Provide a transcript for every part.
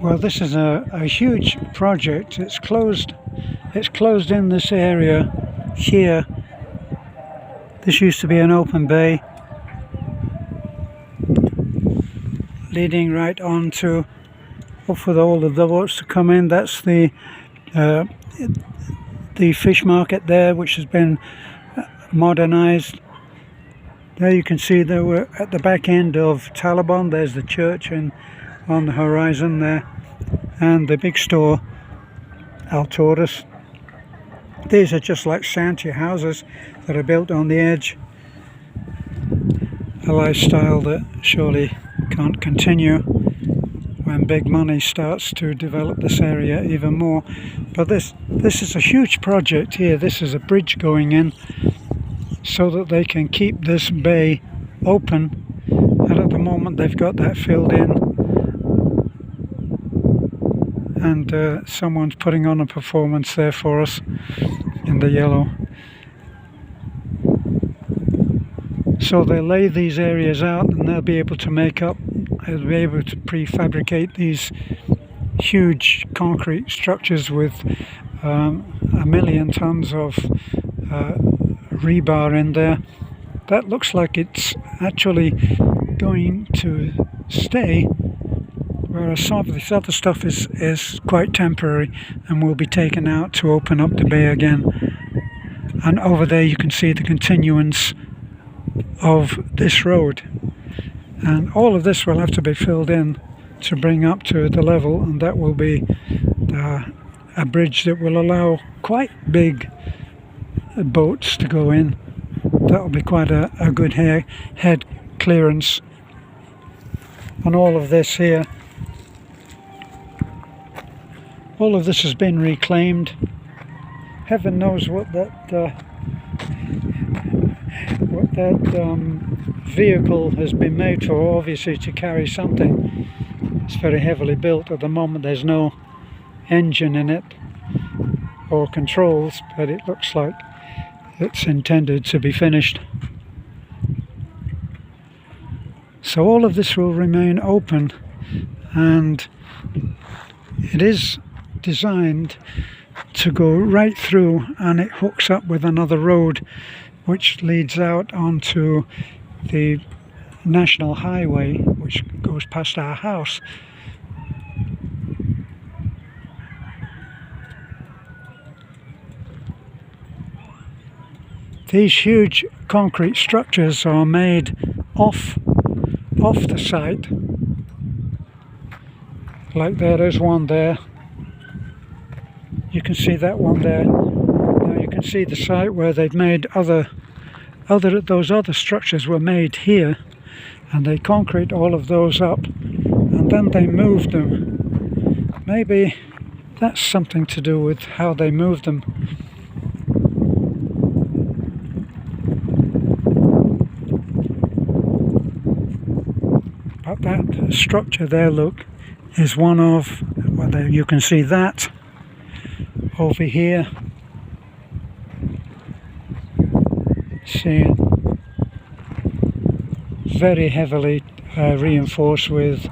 Well, this is a huge project. It's closed in this area here. This used to be an open bay leading right on to for all of the boats to come in. That's the fish market there, which has been modernized. There you can see that we're at the back end of Talibon. There's the church and on the horizon there, and the big store Altoris. These are just like shanty houses that are built on the edge. A lifestyle that surely can't continue when big money starts to develop this area even more. But this is a huge project here. This is a bridge going in so that they can keep this bay open, and at the moment they've got that filled in, and someone's putting on a performance there for us in the yellow. So they'll lay these areas out and they'll be able to they'll be able to prefabricate these huge concrete structures with 1,000,000 tons of rebar in there. That looks like it's actually going to stay, whereas some of this other stuff is quite temporary and will be taken out to open up the bay again. And over there you can see the continuance of this road, and all of this will have to be filled in to bring up to the level, and that will be a bridge that will allow quite big boats to go in. That will be quite a good head clearance on all of this here. All of this has been reclaimed. Heaven knows what that vehicle has been made for, obviously to carry something. It's very heavily built. At the moment there's no engine in it or controls, but it looks like it's intended to be finished. So all of this will remain open, and it is designed to go right through, and it hooks up with another road which leads out onto the national highway, which goes past our house. These huge concrete structures are made off the site. Like there's one there. You can see that one there. Now you can see the site where they've made those other structures were made here, and they concrete all of those up and then they moved them. Maybe that's something to do with how they moved them. But that structure there, look, is one of, well, there you can see that over here. See, very heavily reinforced with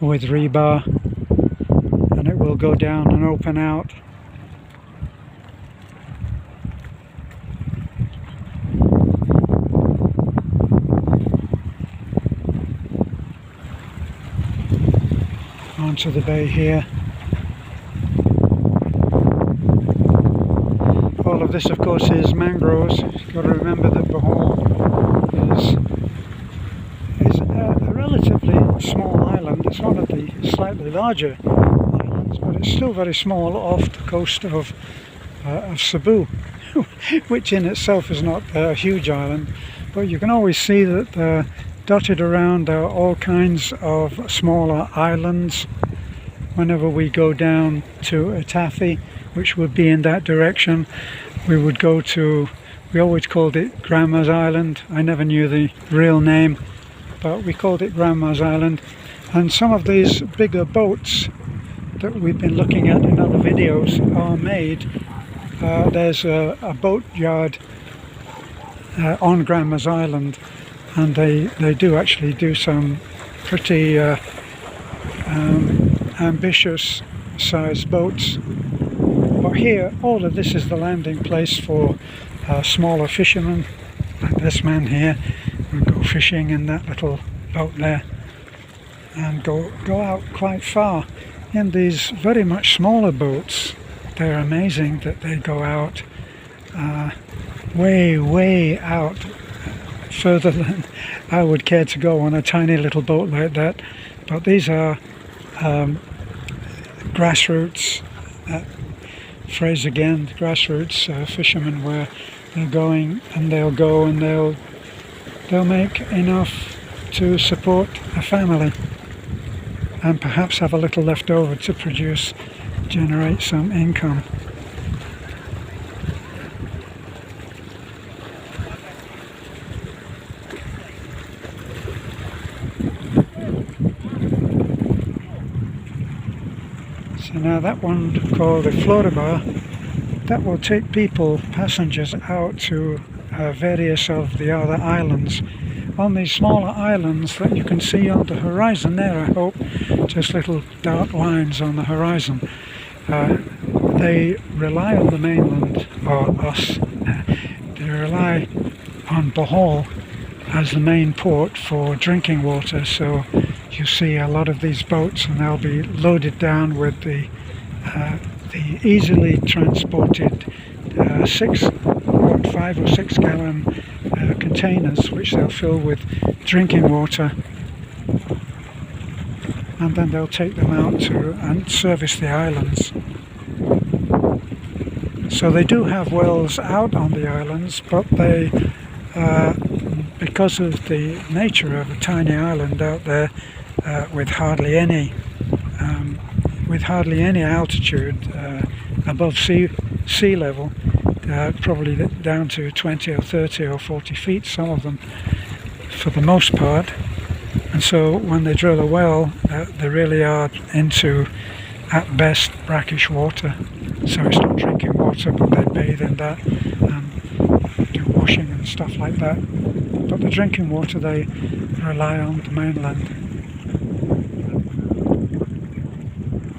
rebar, and it will go down and open out. Onto the bay here. All of this, of course, is mangroves. You've got to remember that Bohol is a relatively small island. It's one of the slightly larger islands, but it's still very small off the coast of Cebu, which in itself is not a huge island. But you can always see that dotted around are all kinds of smaller islands. Whenever we go down to Atafi, which would be in that direction, we would go to, we always called it Grandma's Island. I never knew the real name, but we called it Grandma's Island. And some of these bigger boats that we've been looking at in other videos are made. There's a boat yard on Grandma's Island, and they do actually do some pretty ambitious sized boats. But here, all of this is the landing place for smaller fishermen, like this man here, who go fishing in that little boat there, and go out quite far in these very much smaller boats. They're amazing that they go out way out, further than I would care to go on a tiny little boat like that. But these are grassroots, phrase again, grassroots fishermen, where they're going and they'll go and they'll make enough to support a family and perhaps have a little left over to generate some income. So now that one called the Florida, that will take passengers out to various of the other islands. On these smaller islands that you can see on the horizon there, I hope, just little dark lines on the horizon. They rely on the mainland, or us, they rely on Bohol as the main port for drinking water. So you see a lot of these boats, and they'll be loaded down with the easily transported 5 or 6 gallon containers, which they'll fill with drinking water, and then they'll take them out and service the islands. So they do have wells out on the islands, but they, because of the nature of a tiny island out there, with hardly any altitude above sea level, probably down to 20 or 30 or 40 feet, some of them, for the most part. And so when they drill a well, they really are into, at best, brackish water. So it's not drinking water, but they bathe in that and do washing and stuff like that. But the drinking water, they rely on the mainland.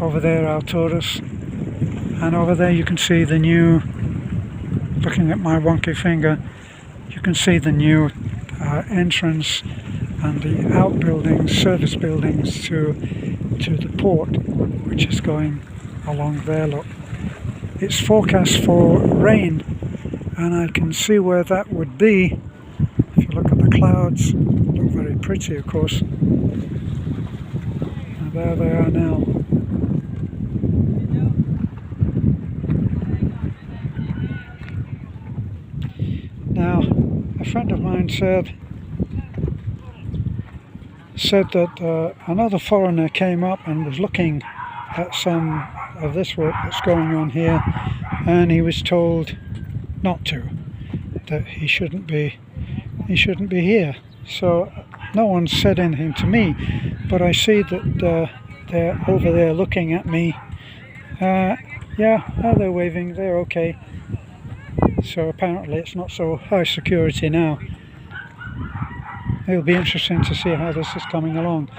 Over there are tourists, and over there you can see the new, looking at my wonky finger, you can see the new entrance and the outbuildings, service buildings to the port, which is going along there. Look, it's forecast for rain, and I can see where that would be. If you look at the clouds, look very pretty, of course. And there they are now. Now, a friend of mine said that another foreigner came up and was looking at some of this work that's going on here, and he was told not to, that he shouldn't be here. So no one said anything to me, but I see that they're over there looking at me. Yeah, they're waving, they're okay. So apparently it's not so high security now. It'll be interesting to see how this is coming along.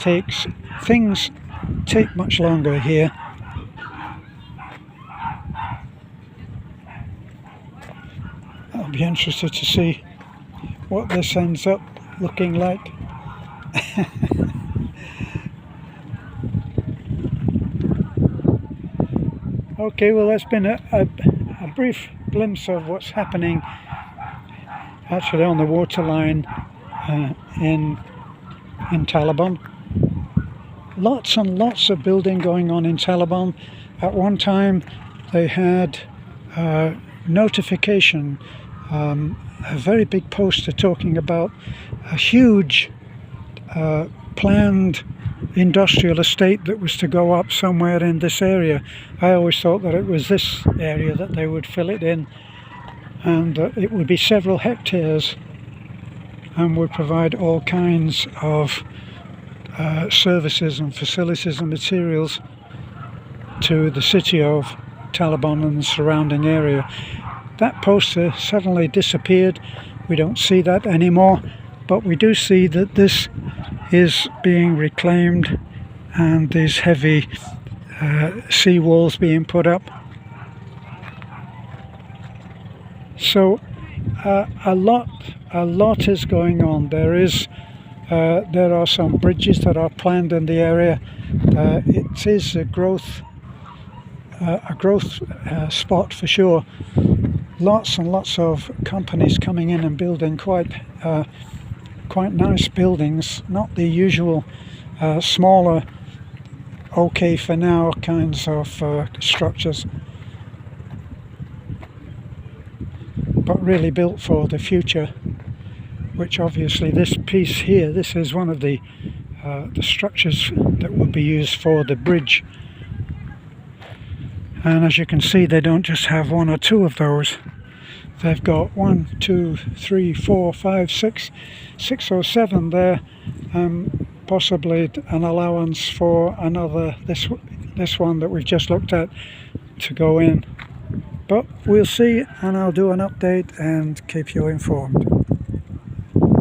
Things take much longer here. I'll be interested to see what this ends up looking like. Okay, well, that's been a brief glimpse of what's happening actually on the waterline in Talibon. Lots and lots of building going on in Talibon. At one time they had notification, a very big poster talking about a huge planned industrial estate that was to go up somewhere in this area. I always thought that it was this area that they would fill it in, and it would be several hectares and would provide all kinds of services and facilities and materials to the city of Talibon and the surrounding area. That poster suddenly disappeared. We don't see that anymore, but we do see that this is being reclaimed and these heavy sea walls being put up. So a lot is going on. There are some bridges that are planned in the area. It is a growth spot for sure. Lots and lots of companies coming in and building quite nice buildings, not the usual smaller, okay for now kinds of structures, but really built for the future, which obviously this piece here, this is one of the structures that will be used for the bridge. And as you can see, they don't just have one or two of those. They've got 1, 2, 3, 4, 5, 6 or 7 there, possibly an allowance for another, this one that we've just looked at, to go in. But we'll see, and I'll do an update and keep you informed.